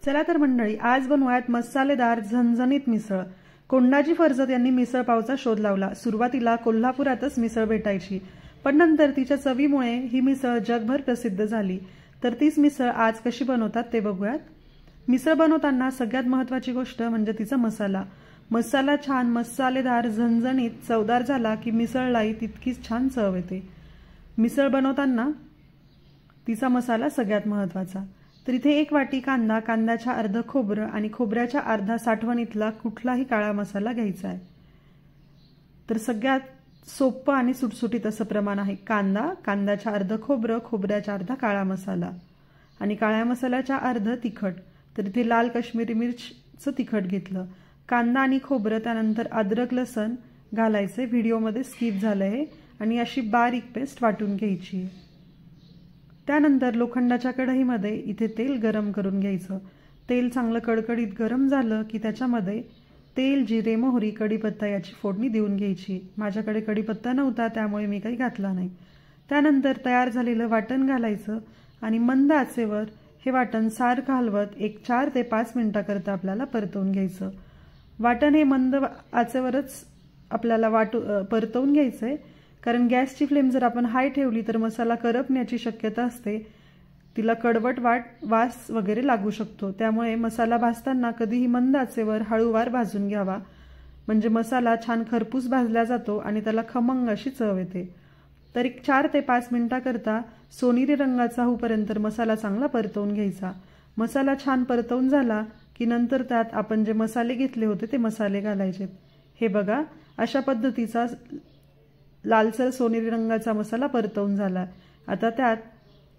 चला तर मंडळी, आज बनवूयात मसालेदार झणझणीत मिसळ। कोंडाजी फरजत यांनी मिसळ पावचा शोध लावला। सुरुवातीला कोल्हापुरातच मिसळ भेटायची, पण नंतर तिच्या चवीमुळे ही मिसळ जगभर प्रसिद्ध झाली। तर तीच मिसळ आज कशी बनवतात ते बघूयात। मिसळ बनवताना सगळ्यात महत्त्वाची गोष्ट म्हणजे तिचा मसाला। मसाला छान मसालेदार झणझणीत चवदार झाला की मिसळलाही तितकीच छान चव येते। मिसळ बनवताना तिचा मसाला सगळ्यात महत्त्वाचा। तर इथे 1 वाटी कांदा, कांद्याच्या अर्ध खोबरं आणि खोबऱ्याच्या अर्धा साठवणीतला कुठलाही काळा मसाला घ्यायचा आहे। तर सगळ्यात सोपं आणि सुटसुटीत असं प्रमाण आहे। कांदा, कांद्याच्या अर्ध खोबरं, खोबऱ्याच्या अर्धा काळा मसाला आणि काळ्या मसाल्याच्या अर्ध तिखट। तर इथे लाल काश्मीरी मिरचचं तिखट घेतलं। कांदा आणि खोबरं, त्यानंतर अद्रक लसण घालायचे, व्हिडिओमध्ये स्किप झालंय, आणि अशी बारीक पेस्ट वाटून घ्यायची। त्यानंतर लोखंडाच्या कढईमध्ये इथे तेल गरम करून घ्यायचं। तेल चांगलं कडकडीत गरम झालं की त्याच्यामध्ये तेल, जिरे, मोहरी, कढीपत्ता याची फोडणी देऊन घ्यायची। माझ्याकडे कढीपत्ता नव्हता त्यामुळे मी काही घातला नाही। त्यानंतर तयार झालेलं वाटण घालायचं आणि मंद आचेवर हे वाटण सारखं हलवत 4 ते 5 मिनिटांकरता आपल्याला परतवून घ्यायचं। वाटण हे मंद आचेवरच आपल्याला परतवून घ्यायचंय, कारण गॅसची फ्लेम जर आपण हाय ठेवली तर मसाला करपण्याची शक्यता असते, तिला कडवट वास वगैरे लागू शकतो। त्यामुळे मसाला भाजताना कधीही मंद आचेवर हळूवार भाजून घ्यावा, म्हणजे मसाला छान खरपूस भाजला जातो आणि त्याला खमंग अशी चव येते। तर 4 ते 5 मिनिटांकरता सोनेरी रंगाचा होईपर्यंत मसाला चांगला परतवून घ्यायचा। मसाला छान परतवून झाला की नंतर त्यात आपण जे मसाले घेतले होते ते मसाले घालायचे। हे बघा, अशा पद्धतीचा लालसर सोनेरी रंगाचा मसाला परतवून झाला। आता त्यात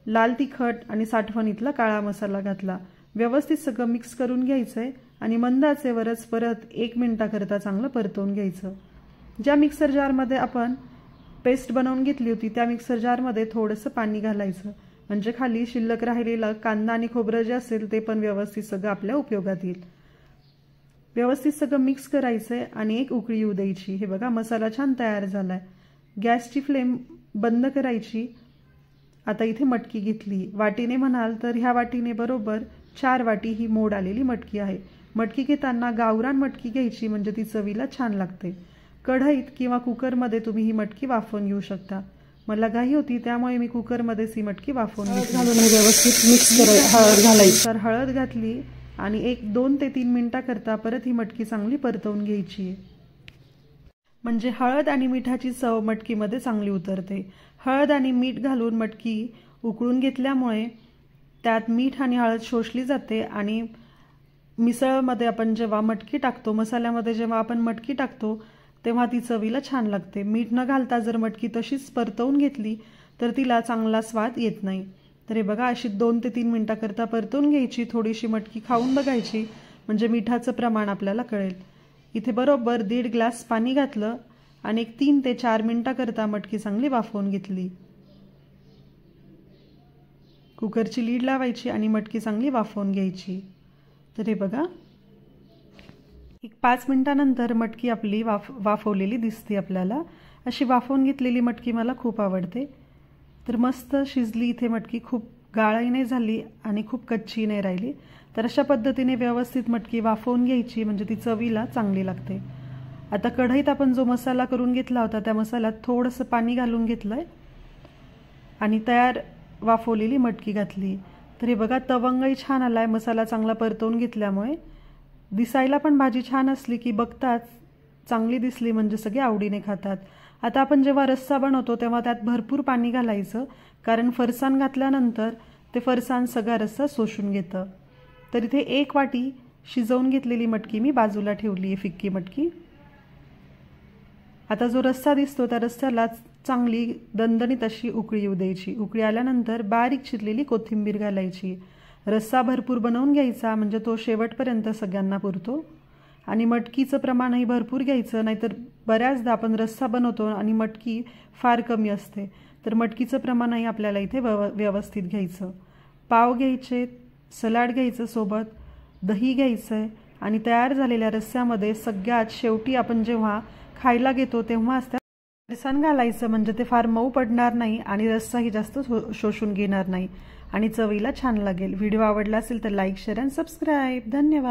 लाल तिखट आणि साठवणीतला काळा मसाला घातला। व्यवस्थित सगळं मिक्स करून घ्यायचंय आणि मंद आचेवरच परत 1 मिनिटाकरता चांगलं परतवून घ्यायचं। ज्या मिक्सर जारमध्ये आपण पेस्ट बनवून घेतली होती त्या मिक्सर जारमध्ये थोडंसं पाणी घालायचं, म्हणजे खाली शिल्लक राहिलेला कांदा आणि खोबरं जे असेल ते पण व्यवस्थित सगळं आपल्या उपयोगात येईल। व्यवस्थित सगळं मिक्स करायचंय आणि 1 उकळी येऊ द्यायची। हे बघा, मसाला छान तयार झालाय। गॅसची फ्लेम बंद करायची। आता इथे मटकी घेतली। वाटीने म्हणाल तर ह्या वाटीने बरोबर 4 वाटी ही मोड आलेली मटकी आहे। मटकी घेताना गावरान मटकी घ्यायची, म्हणजे ती चवीला छान लागते। कढईत किंवा कुकरमध्ये तुम्ही ही मटकी वाफवून घेऊ शकता। मला घाई होती त्यामुळे मी कुकरमध्येच ही मटकी वाफवून घेतली। व्यवस्थित मिक्स हळद घालायची। तर हळद घातली आणि 2 ते 3 मिनिटांकरता परत ही मटकी चांगली परतवून घ्यायची, म्हणजे हळद आणि मिठाची चव मटकीमध्ये चांगली उतरते। हळद आणि मीठ घालून मटकी उकळून घेतल्यामुळे त्यात मीठ आणि हळद शोषली जाते आणि मिसळमध्ये आपण जेव्हा मटकी टाकतो, मसाल्यामध्ये जेव्हा आपण मटकी टाकतो तेव्हा ती चवीला छान लागते। मीठ न घालता जर मटकी तशीच परतवून घेतली तर तिला चांगला स्वाद येत नाही। तर हे बघा, अशी 2 ते 3 मिनिटांकरता परतवून घ्यायची। थोडीशी मटकी खाऊन बघायची, म्हणजे मिठाचं प्रमाण आपल्याला कळेल। इथे बरोबर 1.5 ग्लास पाणी घातलं आणि 3 ते 4 मिनिटांकरता मटकी चांगली वाफवून घेतली। कुकरची लीड लावायची आणि मटकी चांगली वाफवून घ्यायची। तर हे बघा, 5 मिनिटांनंतर मटकी आपली वाफवलेली दिसते आपल्याला। अशी वाफवून घेतलेली मटकी मला खूप आवडते। तर मस्त शिजली इथे मटकी, खूप गाळही नाही झाली आणि खूप कच्ची नाही राहिली। तर अशा पद्धतीने व्यवस्थित मटकी वाफवून घ्यायची, म्हणजे ती चवीला चांगली लागते। आता कढईत आपण जो मसाला करून घेतला होता त्या मसाल्यात थोडंसं पाणी घालून घेतलंय आणि तयार वाफवलेली मटकी घातली। तर हे बघा, तवंगही छान आलाय मसाला चांगला परतवून घेतल्यामुळे। दिसायला पण भाजी छान असली की बघताच चांगली दिसली म्हणजे सगळे आवडीने खातात। आता आपण जेव्हा रस्सा बनवतो तेव्हा त्यात भरपूर पाणी घालायचं, कारण फरसाण घातल्यानंतर ते फरसाण सगळा रस्सा शोषून घेतं। तर इथे 1 वाटी शिजवून घेतलेली मटकी मी बाजूला ठेवली आहे, फिक्की मटकी। आता जो रस्सा दिसतो त्या रस्स्याला चांगली दणदणीत अशी उकळी येऊ द्यायची। उकळी आल्यानंतर बारीक चिरलेली कोथिंबीर घालायची। रस्सा भरपूर बनवून घ्यायचा, म्हणजे तो शेवटपर्यंत सगळ्यांना पुरतो। आणि मटकीचं प्रमाणही भरपूर घ्यायचं, नाहीतर बऱ्याचदा आपण रस्सा बनवतो आणि मटकी फार कमी असते। तर मटकीचं प्रमाणही आपल्याला इथे व्यवस्थित घ्यायचं। पाव घ्यायचे, सलाड घ्यायचं, सोबत दही घ्यायचंय आणि तयार झालेल्या रस्स्यामध्ये सगळ्यात शेवटी आपण जेव्हा खायला घेतो तेव्हाच त्या फरसाण घालायचं, म्हणजे ते फार मऊ पडणार नाही आणि रस्साही जास्त शोषून घेणार नाही। आणि चवीला छान लागेल। व्हिडिओ आवडला असेल तर लाईक, शेअर आणि सबस्क्राईब। धन्यवाद।